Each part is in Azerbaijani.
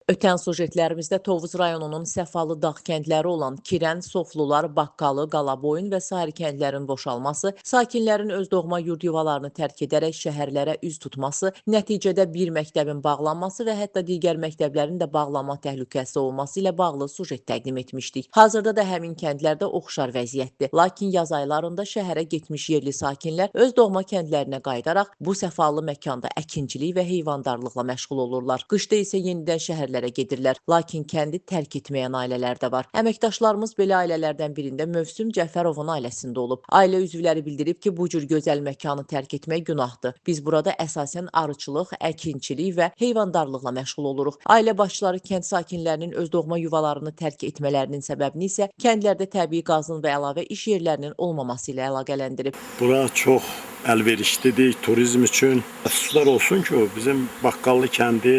Ötən sujetlərimizdə Tovuz rayonunun Səfalı dağ kəndləri olan Kirən, Soflular, Baqqalı, Qalaboyun və sair kəndlərin boşalması, sakinlərin öz doğma yurd yuvalarını tərk edərək şəhərlərə üz tutması, nəticədə bir məktəbin bağlanması və hətta digər məktəblərin də bağlanma təhlükəsi olması ilə bağlı sujet təqdim etmişdik. Hazırda da həmin kəndlərdə oxşar vəziyyətdir. Lakin yaz aylarında şəhərə getmiş yerli sakinlər öz doğma kəndlərinə qayıdaraq bu səfalı məkanda əkinçilik və heyvandarlıqla məşğul olurlar. Qışda isə yenidən şəhərlərə gedirlər. Lakin kəndi tərk etməyən ailələr də var. Əməkdaşlarımız belə ailələrdən birində Mövsüm Cəfərovun ailəsində olub. Ailə üzvləri bildirib ki, bu cür gözəl məkanı tərk etmək günahdır. Biz burada əsasən arıçılıq, əkinçilik və heyvandarlıqla məşğul oluruq. Ailə başçıları kənd sakinlərinin öz doğma yuvalarını tərk etmələrinin səbəbini isə kəndlərdə təbii qazın və əlavə iş yerlərinin olmaması ilə əlaqələndirib. Bura çox əlverişlidir turizm üçün. Əfsuslar olsun ki, bizim Baqqallı kəndi,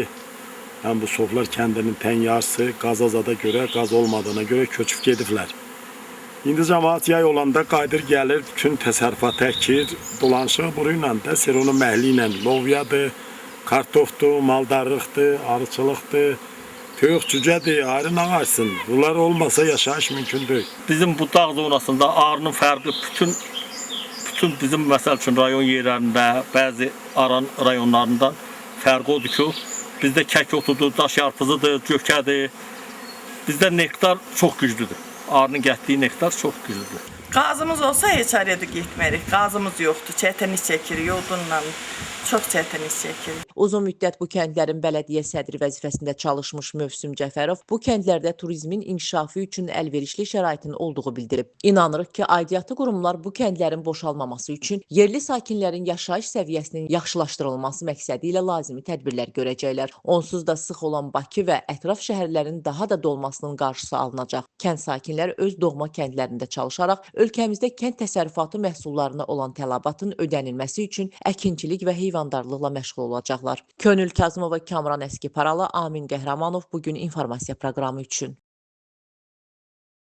həm bu Soflar kəndinin tən yarısı qazazada görə, qaz olmadığına görə köçüb gediblər. İndi cəmaət yay olanda qayıdır gəlir, bütün təsərrüfat əkir, dolanışıq buru ilə də seronu məhli ilə lovyadır, kartofdur, maldarlıqdır, arıçılıqdır, toyuq cücədir, ayrı nə qaçsın. Bunlar olmasa yaşayış mümkün deyil. Bizim bu dağ zonasında arının fərqi bütün bizim məsəl üçün rayon yerlərində, bəzi aran rayonlarında fərqi odur ki, bizdə kək otudur, daş yarpızıdır, gökədir. Bizdə nektar çox güclüdür. Arının gətdiyi nektar çox güclüdür. Qazımız olsa heç araya da getmərik. Qazımız yoxdur, çətinlik çəkirik, yodunla çox çətinlik çəkirik. Uzun müddət bu kəndlərin bələdiyyə sədri vəzifəsində çalışmış Mövsüm Cəfərov bu kəndlərdə turizmin inkişafı üçün əlverişli şəraitin olduğu bildirib. İnanırıq ki, aidiyyatı qurumlar bu kəndlərin boşalmaması üçün yerli sakinlərin yaşayış səviyyəsinin yaxşılaşdırılması məqsədi ilə lazımi tədbirlər görəcəklər. Onsuz da sıx olan Bakı və ətraf şəhərlərin daha da dolmasının qarşısı alınacaq. Kənd sakinləri öz doğma kəndlərində çalışaraq ölkəmizdə kənd təsərrüfatı məhsullarına olan tələbatın ödənilməsi üçün əkinçilik və heyvandarlıqla məşğul olacaqlar. Könül Kazımova, Kamran Əskiparalı, Amin Qəhrəmanov bugün informasiya proqramı üçün.